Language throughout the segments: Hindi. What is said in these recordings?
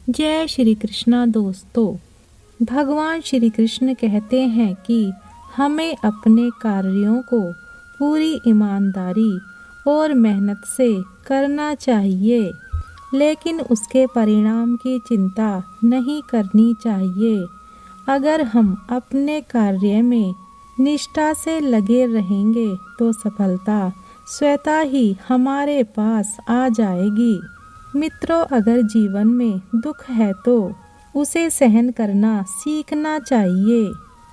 जय श्री कृष्णा दोस्तों। भगवान श्री कृष्ण कहते हैं कि हमें अपने कार्यों को पूरी ईमानदारी और मेहनत से करना चाहिए, लेकिन उसके परिणाम की चिंता नहीं करनी चाहिए। अगर हम अपने कार्य में निष्ठा से लगे रहेंगे तो सफलता स्वतः ही हमारे पास आ जाएगी। मित्रों, अगर जीवन में दुख है तो उसे सहन करना सीखना चाहिए,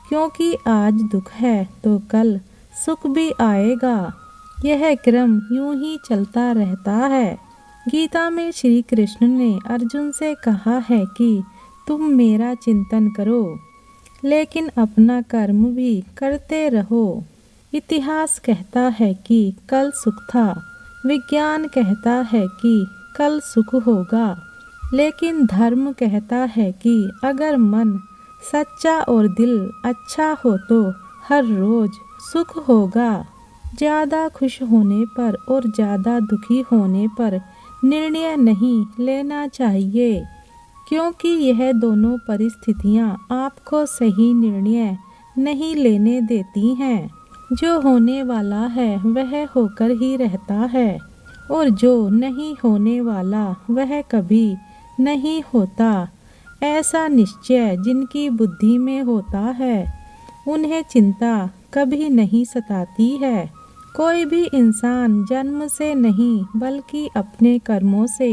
क्योंकि आज दुख है तो कल सुख भी आएगा। यह क्रम यूं ही चलता रहता है। गीता में श्री कृष्ण ने अर्जुन से कहा है कि तुम मेरा चिंतन करो, लेकिन अपना कर्म भी करते रहो। इतिहास कहता है कि कल सुख था, विज्ञान कहता है कि कल सुख होगा, लेकिन धर्म कहता है कि अगर मन सच्चा और दिल अच्छा हो तो हर रोज सुख होगा। ज़्यादा खुश होने पर और ज़्यादा दुखी होने पर निर्णय नहीं लेना चाहिए, क्योंकि यह दोनों परिस्थितियां आपको सही निर्णय नहीं लेने देती हैं। जो होने वाला है वह होकर ही रहता है, और जो नहीं होने वाला वह कभी नहीं होता। ऐसा निश्चय जिनकी बुद्धि में होता है उन्हें चिंता कभी नहीं सताती है। कोई भी इंसान जन्म से नहीं बल्कि अपने कर्मों से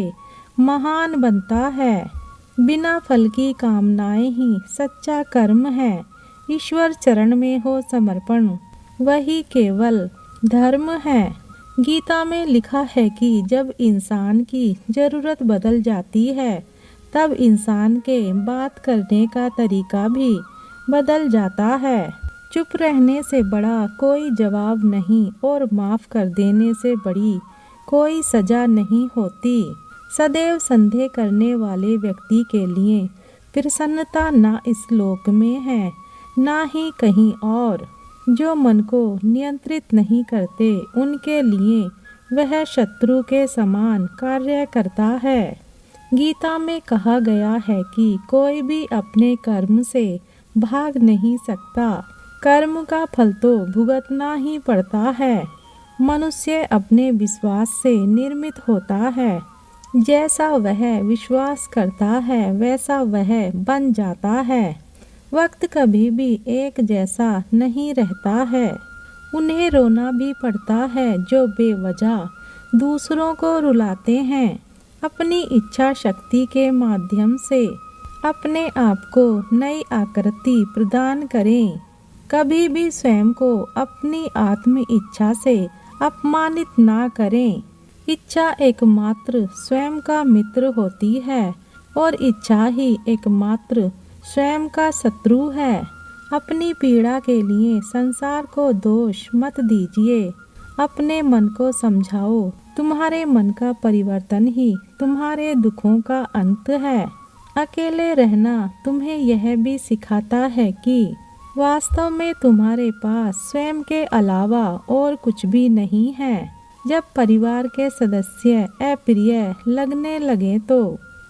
महान बनता है। बिना फल की कामनाएं ही सच्चा कर्म है। ईश्वर चरण में हो समर्पण, वही केवल धर्म है। गीता में लिखा है कि जब इंसान की ज़रूरत बदल जाती है तब इंसान के बात करने का तरीका भी बदल जाता है। चुप रहने से बड़ा कोई जवाब नहीं और माफ़ कर देने से बड़ी कोई सज़ा नहीं होती। सदैव संदेह करने वाले व्यक्ति के लिए प्रसन्नता ना इस लोक में है ना ही कहीं और। जो मन को नियंत्रित नहीं करते उनके लिए वह शत्रु के समान कार्य करता है। गीता में कहा गया है कि कोई भी अपने कर्म से भाग नहीं सकता। कर्म का फल तो भुगतना ही पड़ता है। मनुष्य अपने विश्वास से निर्मित होता है। जैसा वह विश्वास करता है वैसा वह बन जाता है। वक्त कभी भी एक जैसा नहीं रहता है। उन्हें रोना भी पड़ता है जो बेवजह दूसरों को रुलाते हैं। अपनी इच्छा शक्ति के माध्यम से अपने आप को नई आकृति प्रदान करें। कभी भी स्वयं को अपनी आत्म इच्छा से अपमानित ना करें। इच्छा एकमात्र स्वयं का मित्र होती है और इच्छा ही एकमात्र स्वयं का शत्रु है। अपनी पीड़ा के लिए संसार को दोष मत दीजिए। अपने मन को समझाओ, तुम्हारे मन का परिवर्तन ही तुम्हारे दुखों का अंत है। अकेले रहना तुम्हें यह भी सिखाता है कि वास्तव में तुम्हारे पास स्वयं के अलावा और कुछ भी नहीं है। जब परिवार के सदस्य अप्रिय लगने लगे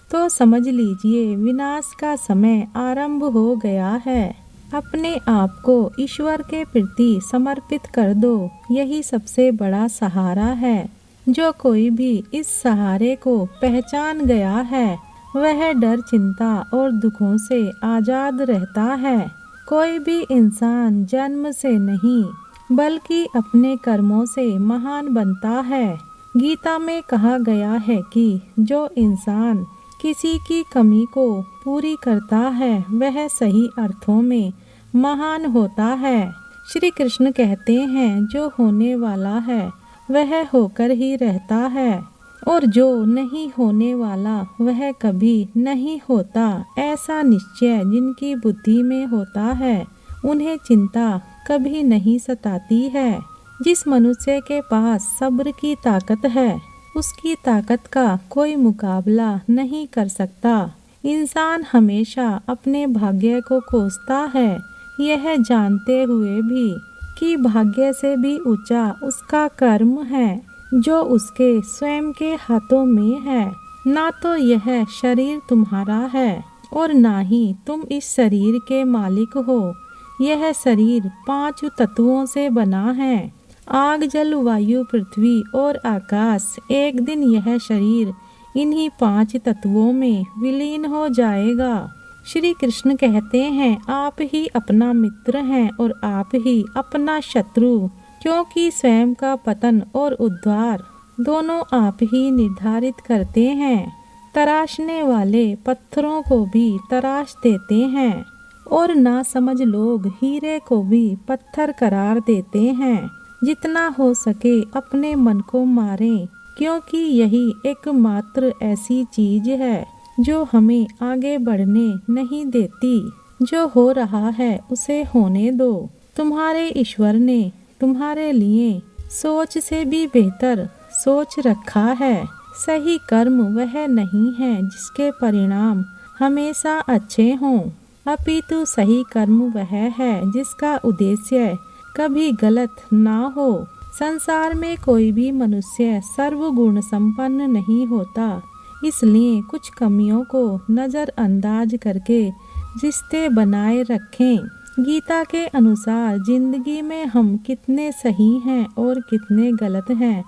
तो समझ लीजिए विनाश का समय आरंभ हो गया है। अपने आप को ईश्वर के प्रति समर्पित कर दो, यही सबसे बड़ा सहारा है। जो कोई भी इस सहारे को पहचान गया है वह डर, चिंता और दुखों से आजाद रहता है। कोई भी इंसान जन्म से नहीं बल्कि अपने कर्मों से महान बनता है। गीता में कहा गया है कि जो इंसान किसी की कमी को पूरी करता है वह सही अर्थों में महान होता है। श्री कृष्ण कहते हैं जो होने वाला है वह होकर ही रहता है, और जो नहीं होने वाला वह कभी नहीं होता। ऐसा निश्चय जिनकी बुद्धि में होता है उन्हें चिंता कभी नहीं सताती है। जिस मनुष्य के पास सब्र की ताकत है उसकी ताकत का कोई मुकाबला नहीं कर सकता। इंसान हमेशा अपने भाग्य को कोसता है, यह जानते हुए भी कि भाग्य से भी ऊंचा उसका कर्म है जो उसके स्वयं के हाथों में है। ना तो यह शरीर तुम्हारा है और ना ही तुम इस शरीर के मालिक हो। यह शरीर 5 तत्वों से बना है, आग, जल, वायु, पृथ्वी और आकाश। एक दिन यह शरीर इन्हीं 5 तत्वों में विलीन हो जाएगा। श्री कृष्ण कहते हैं, आप ही अपना मित्र हैं और आप ही अपना शत्रु, क्योंकि स्वयं का पतन और उद्धार दोनों आप ही निर्धारित करते हैं। तराशने वाले पत्थरों को भी तराश देते हैं और नासमझ लोग हीरे को भी पत्थर करार देते हैं। जितना हो सके अपने मन को मारें, क्योंकि यही एकमात्र ऐसी चीज है जो हमें आगे बढ़ने नहीं देती। जो हो रहा है उसे होने दो। तुम्हारे ईश्वर ने तुम्हारे लिए सोच से भी बेहतर सोच रखा है। सही कर्म वह नहीं है जिसके परिणाम हमेशा अच्छे हों, अपितु सही कर्म वह है जिसका उद्देश्य कभी गलत ना हो। संसार में कोई भी मनुष्य सर्वगुण संपन्न नहीं होता, इसलिए कुछ कमियों को नज़रअंदाज करके रिश्ते बनाए रखें। गीता के अनुसार जिंदगी में हम कितने सही हैं और कितने गलत हैं,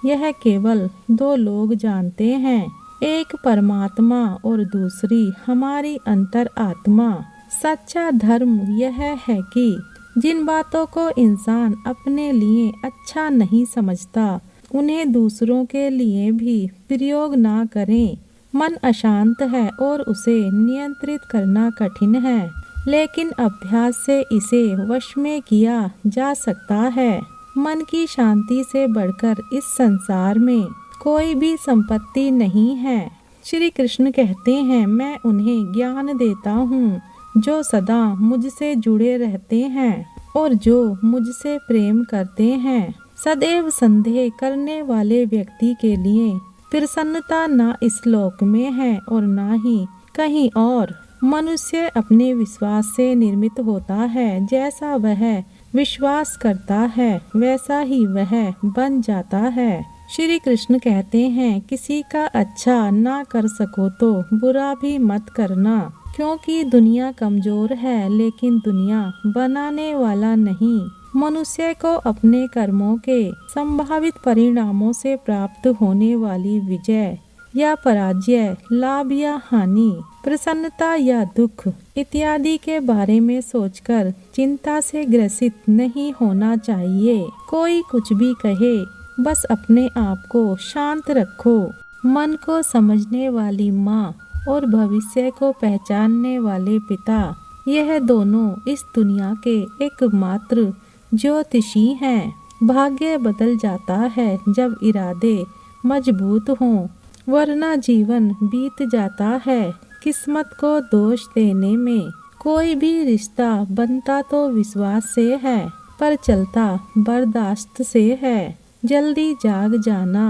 यह केवल 2 लोग जानते हैं, एक परमात्मा और दूसरी हमारी अंतर आत्मा। सच्चा धर्म यह है कि जिन बातों को इंसान अपने लिए अच्छा नहीं समझता, उन्हें दूसरों के लिए भी प्रयोग ना करें। मन अशांत है और उसे नियंत्रित करना कठिन है, लेकिन अभ्यास से इसे वश में किया जा सकता है। मन की शांति से बढ़कर इस संसार में कोई भी संपत्ति नहीं है। श्री कृष्ण कहते हैं, मैं उन्हें ज्ञान देता हूँ जो सदा मुझसे जुड़े रहते हैं और जो मुझसे प्रेम करते हैं। सदैव संदेह करने वाले व्यक्ति के लिए प्रसन्नता ना इस लोक में है और ना ही कहीं और। मनुष्य अपने विश्वास से निर्मित होता है, जैसा वह विश्वास करता है वैसा ही वह बन जाता है। श्री कृष्ण कहते हैं, किसी का अच्छा ना कर सको तो बुरा भी मत करना, क्योंकि दुनिया कमजोर है लेकिन दुनिया बनाने वाला नहीं। मनुष्य को अपने कर्मों के संभावित परिणामों से प्राप्त होने वाली विजय या पराजय, लाभ या हानि, प्रसन्नता या दुख इत्यादि के बारे में सोचकर चिंता से ग्रसित नहीं होना चाहिए। कोई कुछ भी कहे, बस अपने आप को शांत रखो। मन को समझने वाली माँ और भविष्य को पहचानने वाले पिता, यह दोनों इस दुनिया के एकमात्र ज्योतिषी हैं। भाग्य बदल जाता है जब इरादे मजबूत हों, वरना जीवन बीत जाता है किस्मत को दोष देने में। कोई भी रिश्ता बनता तो विश्वास से है, पर चलता बर्दाश्त से है। जल्दी जाग जाना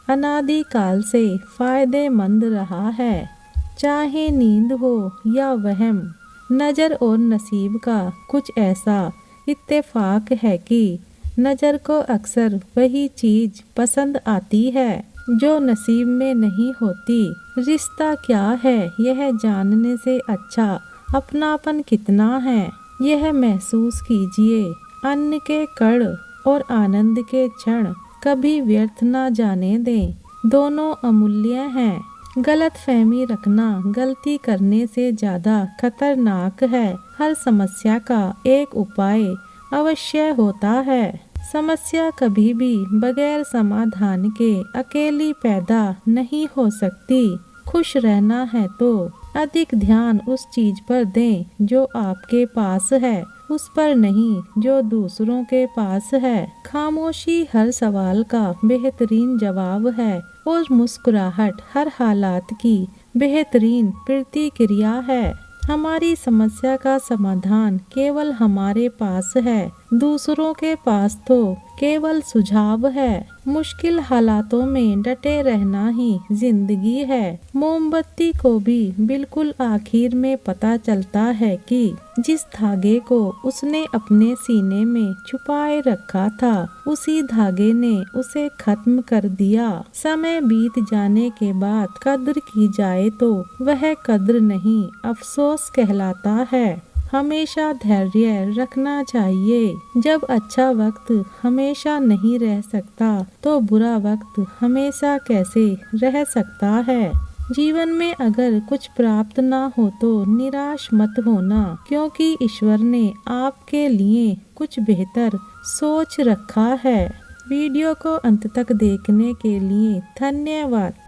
अनादि काल से फायदेमंद रहा है, चाहे नींद हो या वहम। नजर और नसीब का कुछ ऐसा इत्तेफाक है कि नजर को अक्सर वही चीज पसंद आती है जो नसीब में नहीं होती। रिश्ता क्या है यह जानने से अच्छा अपनापन कितना है यह महसूस कीजिए। अन्न के कण और आनंद के क्षण कभी व्यर्थ ना जाने दें, दोनों अमूल्य हैं। गलत फहमी रखना गलती करने से ज्यादा खतरनाक है। हर समस्या का एक उपाय अवश्य होता है। समस्या कभी भी बगैर समाधान के अकेली पैदा नहीं हो सकती। खुश रहना है तो अधिक ध्यान उस चीज पर दें जो आपके पास है, उस पर नहीं जो दूसरों के पास है। खामोशी हर सवाल का बेहतरीन जवाब है और मुस्कुराहट हर हालात की बेहतरीन प्रतिक्रिया है। हमारी समस्या का समाधान केवल हमारे पास है दूसरों के पास तो केवल सुझाव है। मुश्किल हालातों में डटे रहना ही जिंदगी है। मोमबत्ती को भी बिल्कुल आखिर में पता चलता है कि जिस धागे को उसने अपने सीने में छुपाए रखा था, उसी धागे ने उसे खत्म कर दिया। समय बीत जाने के बाद कद्र की जाए तो वह कद्र नहीं, अफसोस कहलाता है। हमेशा धैर्य रखना चाहिए। जब अच्छा वक्त हमेशा नहीं रह सकता तो बुरा वक्त हमेशा कैसे रह सकता है। जीवन में अगर कुछ प्राप्त ना हो तो निराश मत होना, क्योंकि ईश्वर ने आपके लिए कुछ बेहतर सोच रखा है। वीडियो को अंत तक देखने के लिए धन्यवाद।